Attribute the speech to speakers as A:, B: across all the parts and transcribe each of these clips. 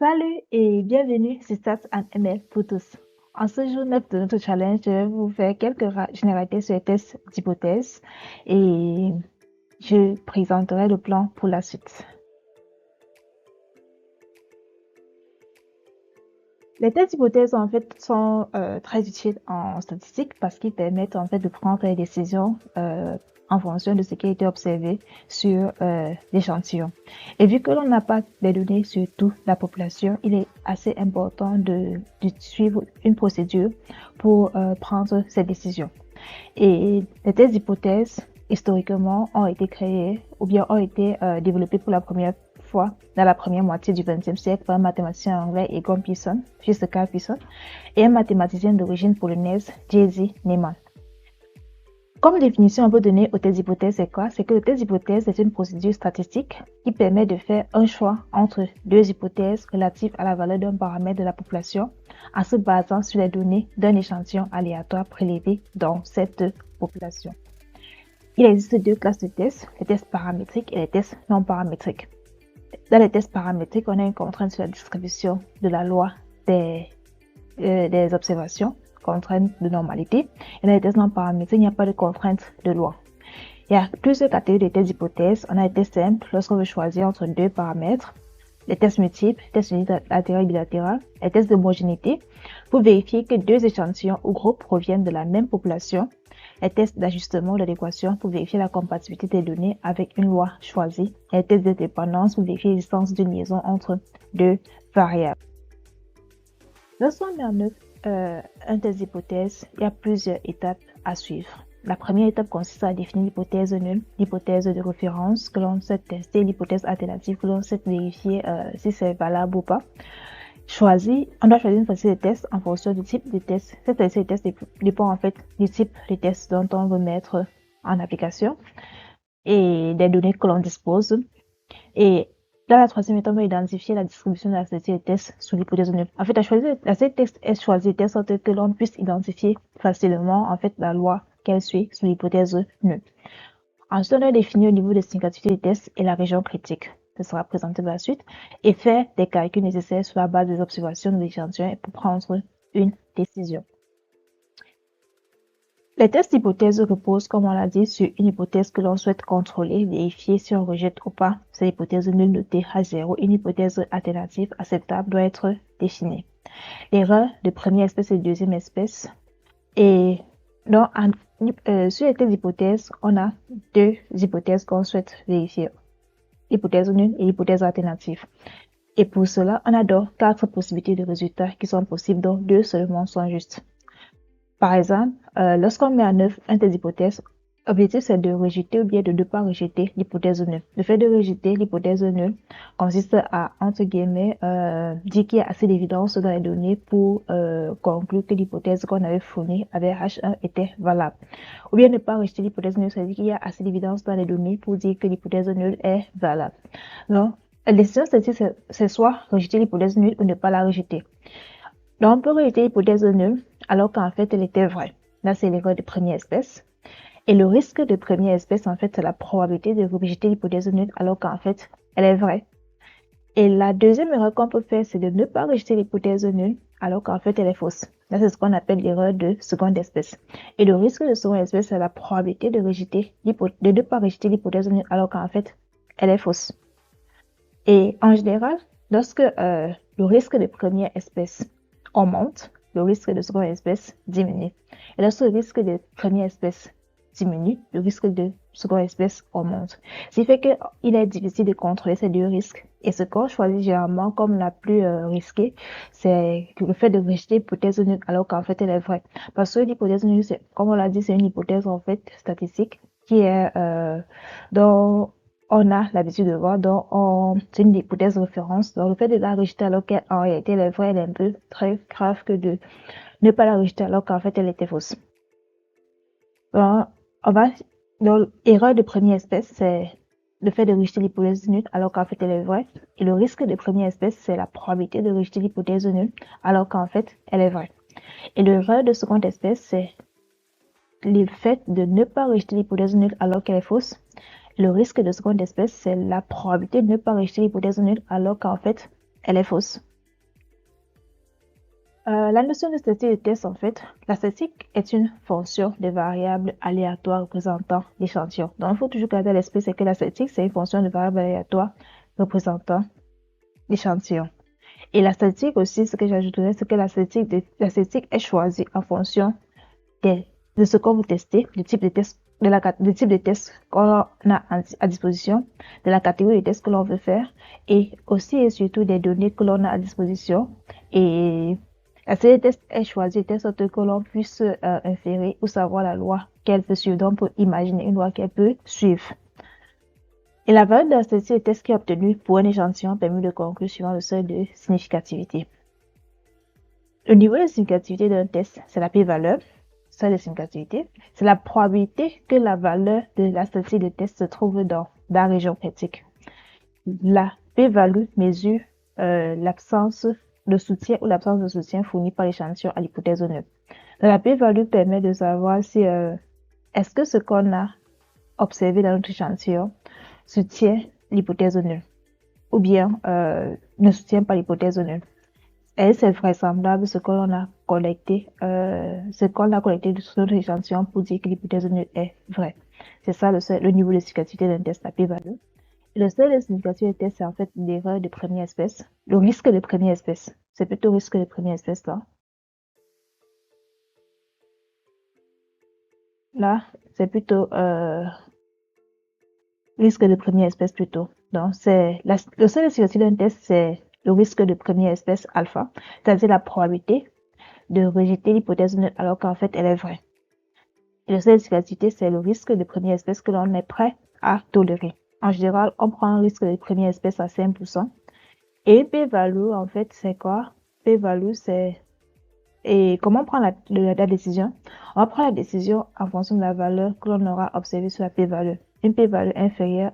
A: Salut et bienvenue sur Stats and ML pour tous. En ce jour 9 de notre challenge, je vais vous faire quelques généralités sur les tests d'hypothèses et je présenterai le plan pour la suite. Les tests d'hypothèses sont très utiles en statistique parce qu'ils permettent de prendre des décisions en fonction de ce qui a été observé sur l'échantillon. Et vu que l'on n'a pas des données sur toute la population, il est assez important de suivre une procédure pour prendre ces décisions. Et les tests d'hypothèses, historiquement, ont été créés ou bien ont été développés pour la première fois dans la première moitié du XXe siècle par un mathématicien anglais, Egon Pearson, fils de Carl Pearson, et un mathématicien d'origine polonaise, Jerzy Neyman. Comme définition, on peut donner au test d'hypothèse, c'est quoi? C'est que le test d'hypothèse est une procédure statistique qui permet de faire un choix entre deux hypothèses relatives à la valeur d'un paramètre de la population en se basant sur les données d'un échantillon aléatoire prélevé dans cette population. Il existe deux classes de tests, les tests paramétriques et les tests non paramétriques. Dans les tests paramétriques, on a une contrainte sur la distribution de la loi des observations, contrainte de normalité. Et dans les tests non paramétriques, il n'y a pas de contrainte de loi. Il y a plusieurs catégories de tests d'hypothèses. On a les tests simples lorsqu'on veut choisir entre deux paramètres, les tests multiples, les tests unilatéral et bilatéral, les tests d'homogénéité pour vérifier que deux échantillons ou groupes proviennent de la même population, les tests d'ajustement ou d'adéquation pour vérifier la compatibilité des données avec une loi choisie, et les tests de dépendance pour vérifier l'existence d'une liaison entre deux variables. Lorsqu'on met en œuvre un test d'hypothèse, il y a plusieurs étapes à suivre. La première étape consiste à définir l'hypothèse nulle, l'hypothèse de référence que l'on souhaite tester, l'hypothèse alternative que l'on souhaite vérifier si c'est valable ou pas. On doit choisir une série de tests en fonction du type de test. Cette série de tests dépend en fait du type de test dont on veut mettre en application et des données que l'on dispose. Et dans la troisième étape, on va identifier la distribution de la série de tests sous l'hypothèse nulle. En fait, la série de tests est choisie de telle sorte que l'on puisse identifier facilement en fait la loi qu'elle suit sous l'hypothèse nulle. Ensuite, on doit définir le niveau de significativité des tests et la région critique. Ce sera présenté par la suite. Et faire des calculs nécessaires sur la base des observations de l'échantillon pour prendre une décision. Les tests d'hypothèse reposent, comme on l'a dit, sur une hypothèse que l'on souhaite contrôler, vérifier si on rejette ou pas cette hypothèse nulle notée à 0. Une hypothèse alternative acceptable doit être définie. L'erreur de première espèce et de deuxième espèce. Et donc, sur les tests d'hypothèse, on a deux hypothèses qu'on souhaite vérifier. L'hypothèse nulle et l'hypothèse alternative. Et pour cela, on a donc 4 possibilités de résultats qui sont possibles, dont 2 seulement sont justes. Par exemple, lorsqu'on met en œuvre un test d'hypothèse, l'objectif c'est de rejeter ou bien de ne pas rejeter l'hypothèse nulle. Le fait de rejeter l'hypothèse nulle consiste à, entre guillemets, dire qu'il y a assez d'évidence dans les données pour conclure que l'hypothèse qu'on avait fournie avec H1 était valable. Ou bien ne pas rejeter l'hypothèse nulle, c'est-à-dire qu'il y a assez d'évidence dans les données pour dire que l'hypothèse nulle est valable. Donc, la décision c'est soit rejeter l'hypothèse nulle ou ne pas la rejeter. Donc, on peut rejeter l'hypothèse nulle alors qu'en fait, elle était vraie. Là, c'est l'erreur de première espèce. Et le risque de première espèce, en fait, c'est la probabilité de rejeter l'hypothèse nulle alors qu'en fait, elle est vraie. Et la deuxième erreur qu'on peut faire, c'est de ne pas rejeter l'hypothèse nulle alors qu'en fait, elle est fausse. Là, c'est ce qu'on appelle l'erreur de seconde espèce. Et le risque de seconde espèce, c'est la probabilité de ne pas rejeter l'hypothèse nulle alors qu'en fait, elle est fausse. Et en général, lorsque le risque de première espèce augmente, le risque de seconde espèce diminue. Et lorsque le risque de première espèce diminue, le risque de seconde espèce augmente. Ce qui fait qu'il est difficile de contrôler ces deux risques. Et ce qu'on choisit généralement comme la plus risquée, c'est le fait de rejeter l'hypothèse nulle alors qu'en fait elle est vraie. Parce que l'hypothèse nulle, comme on l'a dit, c'est une hypothèse en fait statistique qui est dont on a l'habitude de voir, c'est une hypothèse de référence. Donc, le fait de la rejeter alors qu'en réalité elle est vraie, elle est un peu très grave que de ne pas la rejeter alors qu'en fait elle était fausse. Donc, l'erreur de première espèce, c'est le fait de rejeter l'hypothèse nulle alors qu'en fait elle est vraie. Et le risque de première espèce, c'est la probabilité de rejeter l'hypothèse nulle alors qu'en fait elle est vraie. Et l'erreur de seconde espèce, c'est le fait de ne pas rejeter l'hypothèse nulle alors qu'elle est fausse. Le risque de seconde espèce, c'est la probabilité de ne pas rejeter l'hypothèse nulle alors qu'en fait, elle est fausse. La notion de statistique de test, en fait, la statistique est une fonction de variables aléatoires représentant l'échantillon. Donc, il faut toujours garder à l'esprit, c'est que la statistique, c'est une fonction de variables aléatoires représentant l'échantillon. Et la statistique aussi, ce que j'ajouterais, c'est que la statistique est choisie en fonction de ce qu'on veut tester, du type de test, du type de test qu'on a à disposition, de la catégorie de tests que l'on veut faire, et aussi et surtout des données que l'on a à disposition. Et la série de tests est choisie de telle sorte que l'on puisse inférer ou savoir la loi qu'elle peut suivre. Donc, on peut imaginer une loi qu'elle peut suivre. Et la valeur de la statistique de test qui est obtenue pour un échantillon permet de conclure suivant le seuil de significativité. Le niveau de significativité d'un test, c'est la p-valeur, seuil de significativité. C'est la probabilité que la valeur de la statistique de test se trouve dans la région critique. La p-value mesure l'absence de soutien ou l'absence de soutien fourni par l'échantillon à l'hypothèse nulle. La p-value permet de savoir si est-ce que ce qu'on a observé dans notre échantillon soutient l'hypothèse nulle ou bien ne soutient pas l'hypothèse nulle. Et c'est vraisemblable ce qu'on a collecté, de notre échantillon pour dire que l'hypothèse nulle est vraie. C'est ça le niveau de significativité d'un test, la p-value. Le seuil de significativité d'un test, c'est en fait l'erreur de première espèce, le risque de première espèce. C'est plutôt risque de première espèce là. Là, c'est plutôt risque de première espèce plutôt. Donc, le seuil de significativité d'un test, c'est le risque de première espèce alpha, c'est-à-dire la probabilité de rejeter l'hypothèse nulle alors qu'en fait elle est vraie. Et le seuil de significativité, c'est le risque de première espèce que l'on est prêt à tolérer. En général, on prend un risque de première espèce à 5%. Et p-value, en fait, c'est quoi? P-value, c'est... Et comment on prend la décision? On va prendre la décision en fonction de la valeur que l'on aura observée sur la p-value. Une p-value inférieure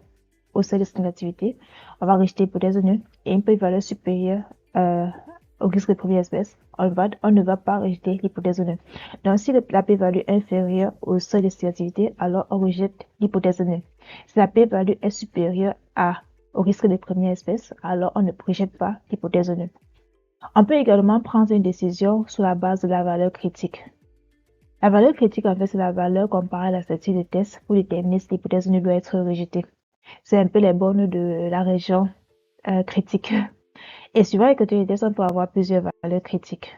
A: au seuil de significativité, on va rejeter l'hypothèse nulle. Et une p-value supérieure au risque de première espèce, on ne va pas rejeter l'hypothèse nulle. Donc, si la p-value est inférieure au seuil de significativité, alors on rejette l'hypothèse nulle. Si la p-value est supérieure au risque de première espèce, alors on ne rejette pas l'hypothèse nulle. On peut également prendre une décision sur la base de la valeur critique. La valeur critique, en fait, c'est la valeur comparée à la statistique de test pour déterminer si l'hypothèse nulle doit être rejetée. C'est un peu les bornes de la région critique. Et suivant les catégories de test, on peut avoir plusieurs valeurs critiques.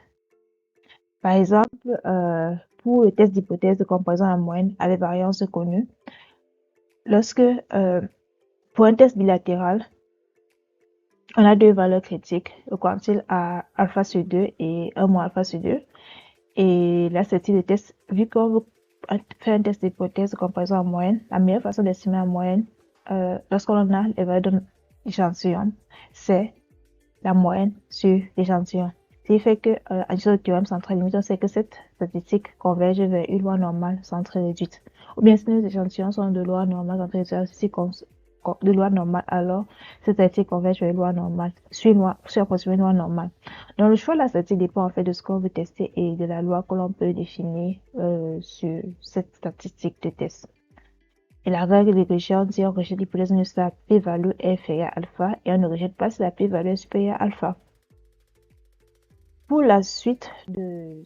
A: Par exemple, pour le test d'hypothèse de comparaison à moyenne avec variance connue, lorsque pour un test bilatéral, on a deux valeurs critiques, le quantile à alpha sur 2 et 1 moins alpha sur 2. Et là, ce type de test, vu qu'on veut faire un test d'hypothèse de comparaison en moyenne, la meilleure façon d'estimer la moyenne, lorsqu'on a les valeurs de l'échantillon, c'est la moyenne sur l'échantillon. Ce qui fait que, en utilisant le théorème central limite, on sait que cette statistique converge vers une loi normale centrée réduite. Ou bien si nos échantillons sont de loi normale centrée réduite, de loi normale, alors cette statistique converge vers une loi normale, sur approximativement une loi normale. Donc, le choix de la statistique dépend en fait de ce qu'on veut tester et de la loi que l'on peut définir sur cette statistique de test. Et la règle de Ricciardo dit on rejette l'hypothèse nulle si la p-value est inférieure à alpha et on ne rejette pas si la p-value est supérieure à alpha. Pour la suite des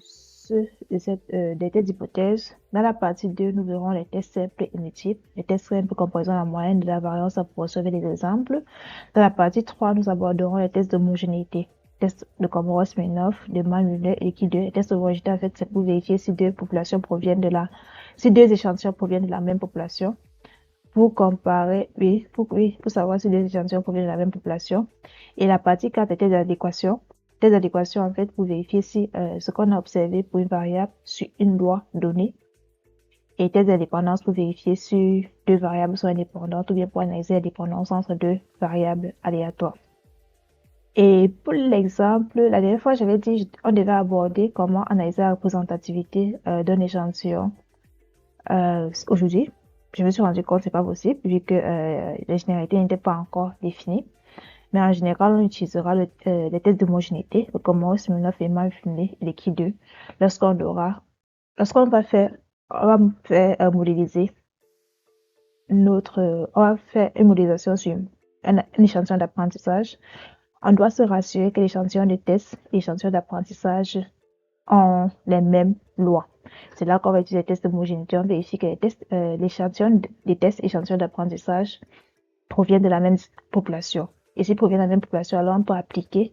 A: tests d'hypothèse, dans la partie 2, nous verrons les tests simples et multiples, les tests simples comprenant la moyenne de la variance pour recevoir des exemples. Dans la partie 3, nous aborderons les tests d'homogénéité, tests de Komoros-Smirnov, de Mann-Muller et Liquide. Les tests d'homogénéité, en fait, c'est pour vérifier si deux échantillons proviennent de la même population. Pour comparer, pour savoir si deux échantillons proviennent de la même population. Et la partie 4 est d'adéquation. Test d'adéquation, en fait, pour vérifier si ce qu'on a observé pour une variable sur une loi donnée. Et test d'indépendance pour vérifier si deux variables sont indépendantes ou bien pour analyser la dépendance entre deux variables aléatoires. Et pour l'exemple, la dernière fois, j'avais dit on devait aborder comment analyser la représentativité d'un échantillon. Aujourd'hui, je me suis rendu compte que c'est pas possible vu que les généralités n'étaient pas encore définies. Mais en général, on utilisera les tests d'homogénéité, le Komoros-Smirnov et Mann-Muller et Liquide 2 lorsqu'on va faire modéliser on va faire une modélisation sur un échantillon d'apprentissage On doit se rassurer que l'échantillon de test et l'échantillon d'apprentissage ont les mêmes lois. C'est là qu'on va utiliser les tests d'homogénéité. On vérifie que l'échantillon des tests et l'échantillon d'apprentissage proviennent de la même population. Et s'ils proviennent de la même population, alors on peut appliquer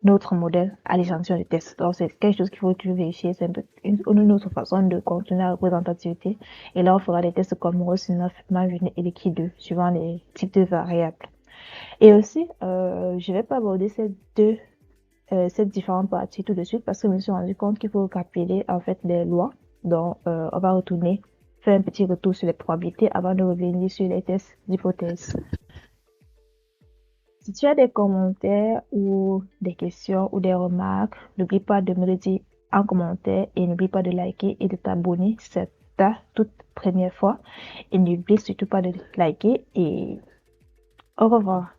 A: notre modèle à l'échantillon de test. Donc, c'est quelque chose qu'il faut toujours vérifier. C'est une autre façon de contenir la représentativité. Et là, on fera des tests comme Rho-9, MAVUNE et Liquide, suivant les types de variables. Et aussi, je vais pas aborder ces différentes parties tout de suite parce que je me suis rendu compte qu'il faut calculer en fait les lois. Donc, on va retourner, faire un petit retour sur les probabilités avant de revenir sur les tests d'hypothèse. Si tu as des commentaires ou des questions ou des remarques, n'oublie pas de me le dire en commentaire et n'oublie pas de liker et de t'abonner si c'est ta toute première fois. Et n'oublie surtout pas de liker et au revoir.